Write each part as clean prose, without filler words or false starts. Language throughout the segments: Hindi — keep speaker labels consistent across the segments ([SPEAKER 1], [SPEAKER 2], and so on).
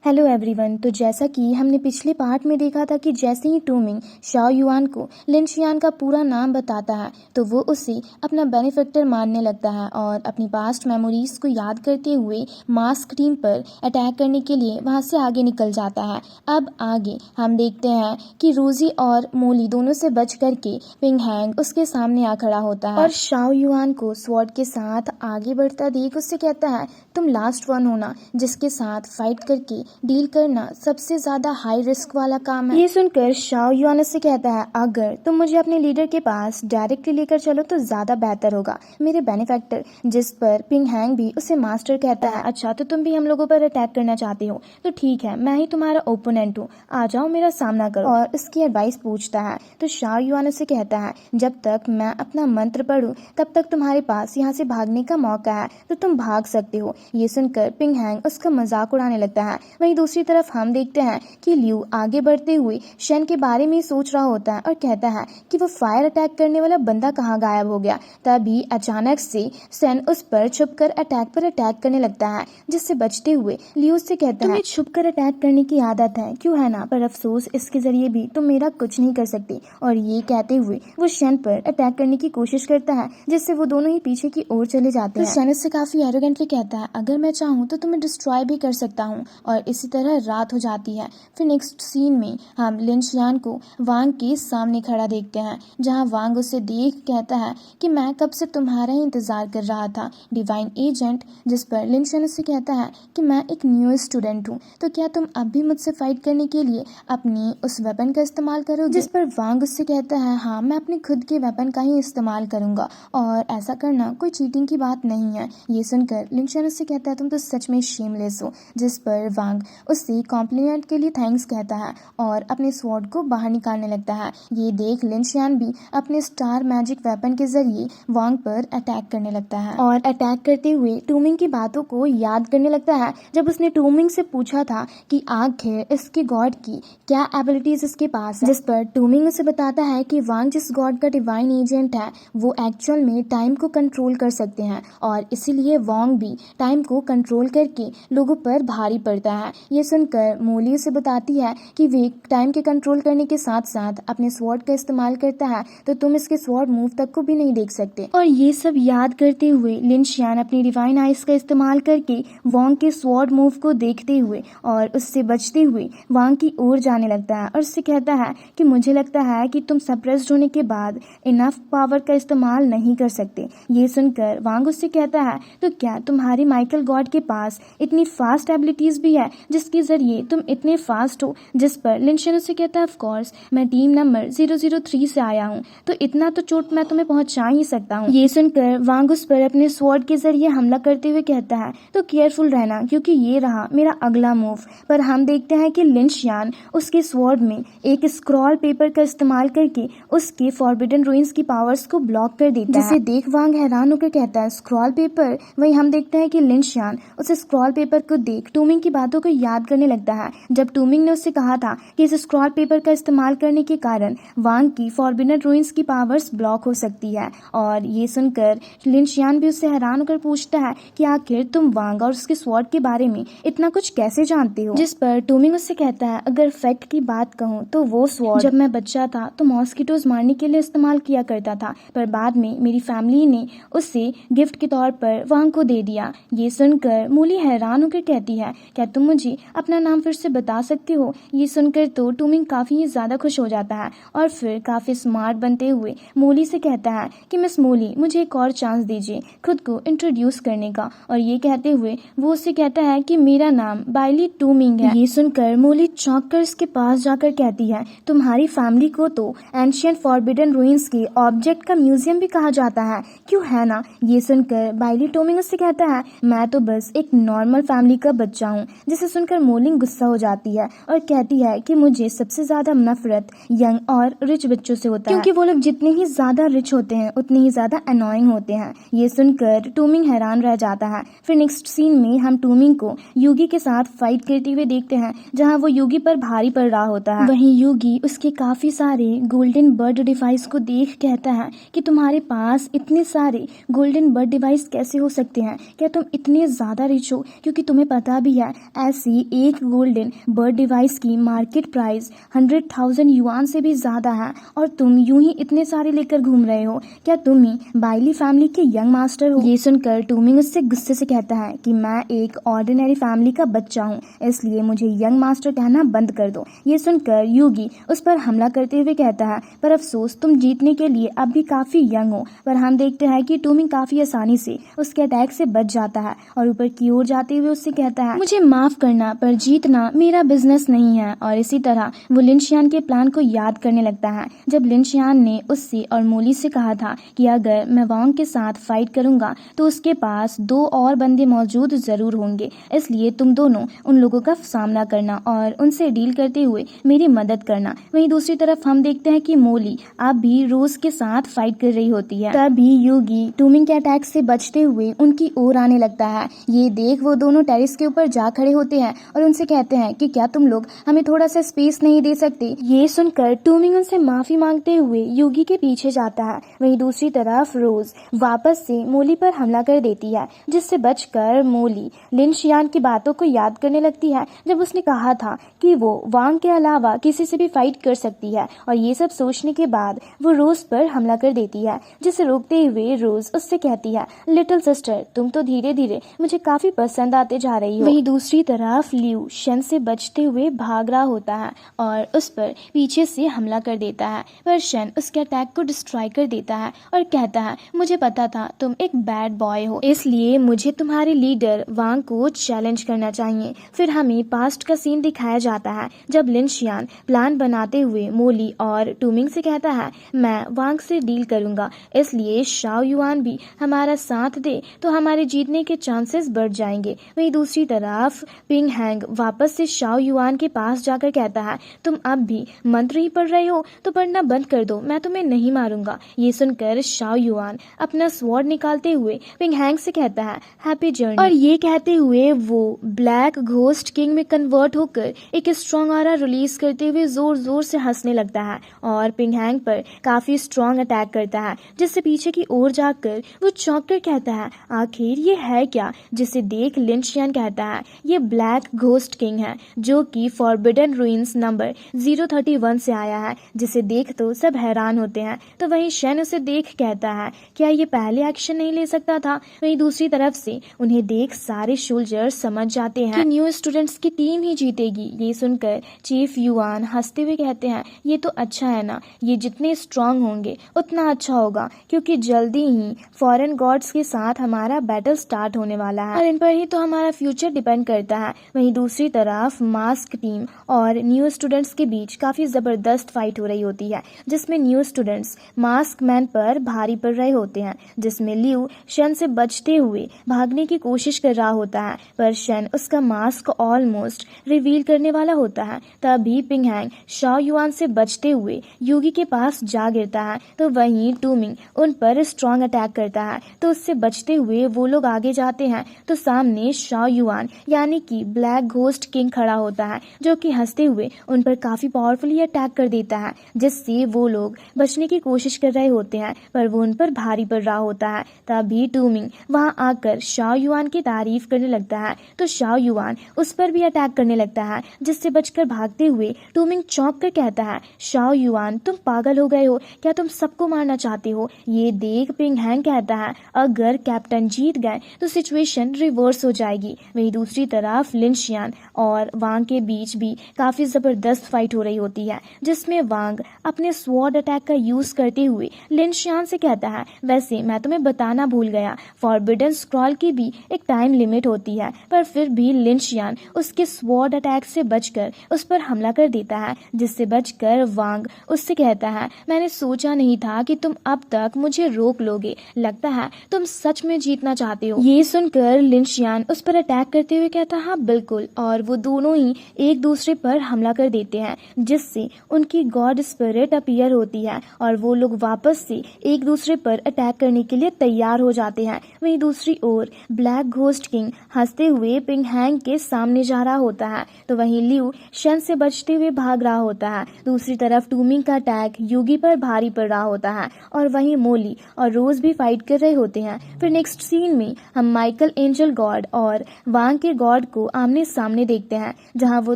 [SPEAKER 1] Hello everyone. तो जैसा कि हमने पिछले पार्ट में देखा था कि जैसे ही टूमिंग शाओ युआन को लिन शियान का पूरा नाम बताता है तो वो उसे अपना बेनिफैक्टर मानने लगता है और अपनी पास्ट मेमोरीज को याद करते हुए मास्क टीम पर अटैक करने के लिए वहां से आगे निकल जाता है। अब आगे हम देखते हैं कि रोजी और मोली दोनों से बच करके पिंग हैंग उसके सामने आ खड़ा होता है और शाओ युआन को स्वॉर्ड के साथ आगे बढ़ता देख उससे कहता है, तुम लास्ट वन होना जिसके साथ फाइट करके डील करना सबसे ज्यादा हाई रिस्क वाला काम है। ये सुनकर शाओ युआन से कहता है, अगर तुम मुझे अपने लीडर के पास डायरेक्टली लेकर चलो तो ज्यादा बेहतर होगा मेरे बेनिफैक्टर। जिस पर पिंग हैंग भी उसे मास्टर कहता है, अच्छा तो तुम भी हम लोगों पर अटैक करना चाहते हो तो ठीक है, मैं ही तुम्हारा ओपोनेंट हूँ, आ जाओ मेरा सामना करो। और उसकी एडवाइस पूछता है तो शाओ युआन से कहता है, जब तक मैं अपना मंत्र पढ़ूं तब तक तुम्हारे पास यहाँ से भागने का मौका है तो तुम भाग सकते हो। ये सुनकर पिंग हैंग उसका मजाक उड़ाने लगता है। वहीं दूसरी तरफ हम देखते हैं कि लियू आगे बढ़ते हुए शेन के बारे में सोच रहा होता है और कहता है कि वो फायर अटैक करने वाला बंदा कहाँ गायब हो गया। तभी अचानक से शेन उस पर छुपकर अटैक करने लगता है, जिससे बचते हुए लियू से कहता है, तुम्हें छुपकर अटैक करने की आदत है क्यों है ना, पर अफसोस इसके जरिए भी तुम मेरा कुछ नहीं कर सकती। और ये कहते हुए वो शेन पर अटैक करने की कोशिश करता है, जिससे वो दोनों ही पीछे की ओर चले जाते हैं। शेन उससे काफी एरोगेंटली कहता है, अगर मैं चाहूँ तो तुम्हें डिस्ट्रॉय भी कर सकता हूँ। और इसी तरह रात हो जाती है। फिर नेक्स्ट सीन में हम लिन शियान को वांग के सामने खड़ा देखते हैं, जहां वांग उसे देख कहता है कि मैं कब से तुम्हारा ही इंतजार कर रहा था डिवाइन एजेंट। जिस पर लिन शियान उससे कहता है कि मैं एक न्यू स्टूडेंट हूँ, तो क्या तुम अब भी मुझसे फाइट करने के लिए अपनी उस वेपन का इस्तेमाल करोगे। जिस पर वांग उससे कहता है, हाँ मैं अपने खुद के वेपन का ही इस्तेमाल करूंगा और ऐसा करना कोई चीटिंग की बात नहीं है। ये सुनकर लिन शियान उससे कहता है, तुम तो सच में शेमलेस हो। जिस पर वांग उससे कॉम्प्लीमेंट के लिए थैंक्स कहता है और अपने स्वॉर्ड को बाहर निकालने लगता है। ये देख लिन शियान भी अपने स्टार मैजिक वेपन के जरिए वांग पर अटैक करने लगता है और अटैक करते हुए टूमिंग की बातों को याद करने लगता है, जब उसने टूमिंग से पूछा था कि आखिर इसके गॉड की क्या एबिलिटीज इसके पास है। जिस पर टूमिंग उसे बताता है कि वांग जिस गॉड का डिवाइन एजेंट है वो एक्चुअल में टाइम को कंट्रोल कर सकते हैं और इसीलिए वांग भी टाइम को कंट्रोल करके लोगों पर भारी पड़ता है। ये सुनकर मोली उसे बताती है कि वे टाइम के कंट्रोल करने के साथ साथ अपने स्वॉर्ड का इस्तेमाल करता है तो तुम इसके स्वॉर्ड मूव तक को भी नहीं देख सकते। और ये सब याद करते हुए लिन शियान अपनी डिवाइन आइज का इस्तेमाल करके वांग के स्वॉर्ड मूव को देखते हुए और उससे बचते हुए वांग की ओर जाने लगता है और उससे कहता है कि मुझे लगता है कि तुम सप्रेस्ड होने के बाद इनफ पावर का इस्तेमाल नहीं कर सकते। ये सुनकर वांग उससे कहता है, तो क्या तुम्हारी माइकल गॉड के पास इतनी फास्ट एबिलिटीज भी है जिसके जरिए तुम इतने फास्ट हो। जिस पर लिन शियान उससे कहता है, ऑफ कोर्स मैं टीम नंबर 003 से आया हूँ तो इतना तो चोट मैं तुम्हें पहुंचा ही सकता हूँ। ये सुनकर वांग उस पर अपने स्वॉर्ड के जरिए हमला करते हुए कहता है, तो केयरफुल रहना क्योंकि ये रहा मेरा अगला मूव। पर हम देखते हैं कि लिन शियान उसके स्वॉर्ड में एक स्क्रॉल पेपर का इस्तेमाल करके उसके फॉरबिडन रूइंस की पावर्स को ब्लॉक कर देता है, जिसे देख वांग हैरान होकर कहता है, स्क्रॉल पेपर। वही हम देखते हैं कि लिन शियान उस स्क्रॉल पेपर को देख टूमिंग की बातों को याद करने लगता है, जब टूमिंग ने उससे कहा था कि इस स्क्रॉल पेपर का इस्तेमाल करने के कारण वांग की फॉरबिडन रूइंस की पावर्स ब्लॉक हो सकती है। और ये सुनकर लिन शियान भी उससे हैरान होकर पूछता है कि आखिर तुम वांग और उसके स्वॉर्ड के बारे में इतना कुछ कैसे जानते हो। जिस पर टूमिंग उससे कहता है, अगर फैक्ट की बात कहूँ तो वो स्वॉर्ड जब मैं बच्चा था तो मॉस्किटोज मारने के लिए इस्तेमाल किया करता था, पर बाद में मेरी फैमिली ने उसे गिफ्ट के तौर पर वांग को दे दिया। ये सुनकर मोली हैरान होकर कहती है, क्या तुम मुझे अपना नाम फिर से बता सकते हो। ये सुनकर तो टूमिंग काफी ही ज्यादा खुश हो जाता है और फिर काफी स्मार्ट बनते हुए मोली से कहता है कि मिस मोली मुझे एक और चांस दीजिए खुद को इंट्रोड्यूस करने का। और ये कहते हुए वो उससे कहता है कि मेरा नाम बाइली टूमिंग है। ये सुनकर मोली चौंक कर उसके पास जाकर कहती है, तुम्हारी फैमिली को तो एंशियंट फॉरबिडन रूइंस के ऑब्जेक्ट का म्यूजियम भी कहा जाता है क्यों है ना। ये सुनकर बाइली टूमिंग उससे कहता है, मैं तो बस एक नॉर्मल फैमिली का बच्चा हूँ। जिसे सुनकर मोली गुस्सा हो जाती है और कहती है कि मुझे सबसे ज्यादा नफरत यंग और रिच बच्चों से होता है क्योंकि वो लोग जितने ही ज्यादा रिच होते हैं उतने ही ज्यादा अनोइंग होते हैं। ये सुनकर टूमिंग हैरान रह जाता है। फिर नेक्स्ट सीन में हम टूमिंग को यूगी के साथ फाइट करते हुए देखते हैं, जहाँ वो यूगी पर भारी पड़ रहा होता है। वहीं यूगी उसके काफी सारे गोल्डन बर्ड डिवाइस को देख कहता है कि तुम्हारे पास इतने सारे गोल्डन बर्ड डिवाइस कैसे हो सकते हैं, क्या तुम इतने ज्यादा रिच हो। क्योंकि तुम्हें पता भी है ऐसी एक गोल्डन बर्ड डिवाइस की मार्केट प्राइस 100,000 युआन से भी ज्यादा है और तुम यूं ही इतने सारे लेकर घूम रहे हो। क्या तुम ही बाइली फैमिली के यंग मास्टर हो? ये सुनकर टूमिंग उससे गुस्से से कहता है कि मैं एक ऑर्डिनरी फैमिली का बच्चा हूँ, इसलिए मुझे यंग मास्टर कहना बंद कर दो। ये सुनकर यूगी उस पर हमला करते हुए कहता है, पर अफसोस तुम जीतने के लिए अब भी काफी यंग हो। पर हम देखते हैं कि टूमिंग काफी आसानी से उसके अटैक से बच जाता है और ऊपर की ओर जाते हुए उससे कहता है, मुझे माफ करना पर जीतना मेरा बिजनेस नहीं है। और इसी तरह वो लिनशियान के प्लान को याद करने लगता है, जब लिनशियान ने उससे और मोली से कहा था कि अगर मैं वांग के साथ फाइट करूंगा तो उसके पास 2 और बंदे मौजूद जरूर होंगे, इसलिए तुम दोनों उन लोगों का सामना करना और उनसे डील करते हुए मेरी मदद करना। वहीं दूसरी तरफ हम देखते हैं कि मोली अब भी रोज के साथ फाइट कर रही होती है। तभी यूगी टूमिंग के अटैक से बचते हुए उनकी ओर आने लगता है। ये देख वो दोनों टेरिस के ऊपर जा खड़े होते हैं और उनसे कहते हैं कि क्या तुम लोग हमें थोड़ा सा स्पेस नहीं दे सकते। ये सुनकर टूमिंग उनसे माफी मांगते हुए यूगी के पीछे जाता है। वहीं दूसरी तरफ रोज वापस से मोली पर हमला कर देती है, जिससे बचकर मोली लिनशियान की बातों को याद करने लगती है, जब उसने कहा था कि वो वांग के अलावा किसी से भी फाइट कर सकती है। और ये सब सोचने के बाद वो रोज पर हमला कर देती है, जिसे रोकते हुए रोज उससे कहती है, लिटिल सिस्टर तुम तो धीरे धीरे मुझे काफी पसंद आते जा रही हो। वहीं दूसरी तरफ लियू शन से बचते हुए भाग रहा होता है और उस पर पीछे से हमला कर देता है, पर शन उसके अटैक को डिस्ट्रॉय कर देता है और कहता है, मुझे पता था तुम एक बैड बॉय हो, इसलिए मुझे तुम्हारे लीडर वांग को चैलेंज करना चाहिए। फिर हमें पास्ट का सीन दिखाया जाता है, जब लिनशियान प्लान बनाते हुए मोली और टूमिंग से कहता है, मैं वांग से डील करूंगा, इसलिए शाओ युआन भी हमारा साथ दे तो हमारे जीतने के चांसेस बढ़ जाएंगे। वहीं दूसरी तरफ पिंग हैंग वापस से शाओ युआन के पास जाकर कहता है, तुम अब भी मंत्र ही पढ़ रहे हो तो पढ़ना बंद कर दो, मैं तुम्हें नहीं मारूंगा। ये सुनकर शाओ युआन अपना स्वॉर्ड निकालते हुए पिंग हैंग से कहता है, हैप्पी जर्नी। और ये कहते हुए वो ब्लैक घोस्ट किंग में कन्वर्ट होकर एक स्ट्रॉन्ग ऑरा रिलीज करते हुए जोर जोर से हंसने लगता है और पिंग हैंग पर काफी स्ट्रॉन्ग अटैक करता है, जिससे पीछे की ओर जाकर वो चौंक कर कहता है, आखिर ये है क्या। जिसे देख लिनशियान कहता है, ये ब्लैक घोस्ट किंग है जो कि फॉरबिडन रूइंस नंबर 031 से आया है। जिसे देख तो सब हैरान होते हैं, तो वहीं शन उसे देख कहता है, क्या ये पहले एक्शन नहीं ले सकता था। वहीं दूसरी तरफ से उन्हें देख सारे सोल्जर समझ जाते हैं कि न्यू स्टूडेंट्स की टीम ही जीतेगी। ये सुनकर चीफ युआन हंसते हुए कहते हैं, ये तो अच्छा है ना, ये जितने स्ट्रांग होंगे उतना अच्छा होगा, क्योंकि जल्दी ही फॉरेन गॉड्स के साथ हमारा बैटल स्टार्ट होने वाला है और इन पर ही तो हमारा फ्यूचर डिपेंड करता है। वहीं दूसरी तरफ मास्क टीम और न्यू स्टूडेंट्स के बीच काफी जबरदस्त फाइट हो रही होती है, जिसमें न्यू स्टूडेंट्स मास्क मैन पर भारी पड़ रहे होते हैं, जिसमें लियू शन से बचते हुए भागने की कोशिश कर रहा होता है, पर शन उसका मास्क ऑलमोस्ट रिवील करने वाला होता है। तभी पिंग हैंग शाओ युआन से बचते हुए यूगी के पास जा गिरता है, तो वहीं टूमिंग उन पर स्ट्रॉन्ग अटैक करता है, तो उससे बचते हुए वो लोग आगे जाते हैं, तो सामने शाओ युआन यानी कि ब्लैक घोस्ट किंग खड़ा होता है, जो कि हंसते हुए उन पर काफी पावरफुली अटैक कर देता है, जिससे वो लोग बचने की कोशिश कर रहे होते हैं, पर वो उन पर भारी पड़ रहा होता है। तभी टूमिंग वहां आकर शाओ युआन की तारीफ करने लगता है, तो शाओ युआन उस पर भी अटैक करने लगता है, जिससे बचकर भागते हुए टूमिंग चौंक कर कहता है, शाओ युआन तुम पागल हो गए हो क्या, तुम सबको मारना चाहते हो। ये देख पिंग हैंग कहता है, अगर कैप्टन जीत गए तो सिचुएशन रिवर्स हो जाएगी। वहीं दूसरी तरफ लिनशियान और वांग के बीच भी काफी जबरदस्त फाइट हो रही होती है, जिसमें वांग अपने स्वॉर्ड अटैक का यूज करते हुए लिनशियान से कहता है, वैसे मैं तुम्हें बताना भूल गया, फॉरबिडन स्क्रॉल की भी एक टाइम लिमिट होती है, पर फिर भी लिनशियान उसके स्वॉर्ड अटैक से बचकर उस पर हमला कर देता है, जिससे बचकर वांग उससे कहता है, मैंने सोचा नहीं था कि तुम अब तक मुझे रोक लोगे, लगता है तुम सच में जीतना चाहते हो। ये सुनकर लिनशियान उस पर अटैक करते हुए कहता है, हाँ बिल्कुल, और वो दोनों ही एक दूसरे पर हमला कर देते हैं, जिससे उनकी गॉड स्पिरिट अपीयर होती है और वो लोग वापस से एक दूसरे पर अटैक करने के लिए तैयार हो जाते हैं। वहीं दूसरी ओर ब्लैक घोस्ट किंग हंसते हुए पिंग हैंग के सामने जा रहा होता है, तो वहीं लियू शन से बचते हुए भाग रहा होता है। दूसरी तरफ टूमिंग का अटैक यूगी पर भारी पड़ रहा होता है और वहीं मोली और रोज भी फाइट कर रहे होते हैं। फिर नेक्स्ट सीन में हम माइकल एंजल गॉड और वांग के गॉड को आमने सामने देखते हैं, जहां वो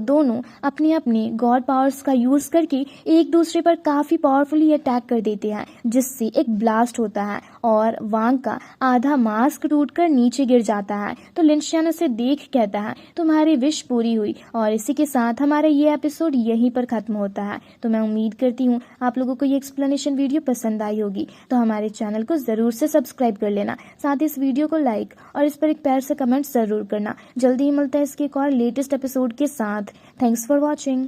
[SPEAKER 1] दोनों अपने अपने गॉड पावर्स का यूज करके एक दूसरे पर काफी पावरफुली अटैक कर देते हैं, जिससे एक ब्लास्ट होता है और वांग का आधा मास्क टूटकर नीचे गिर जाता है। तो लिनशियान उसे देख कहता है, तुम्हारी विश पूरी हुई। और इसी के साथ हमारा ये एपिसोड यहीं पर खत्म होता है। तो मैं उम्मीद करती हूँ आप लोगों को ये एक्सप्लेनेशन वीडियो पसंद आई होगी, तो हमारे चैनल को जरूर से सब्सक्राइब कर लेना, साथ ही इस वीडियो को लाइक और इस पर एक प्यार से कमेंट जरूर करना। जल्दी ही मिलता है इसके एक और लेटेस्ट एपिसोड के साथ। Thanks for watching.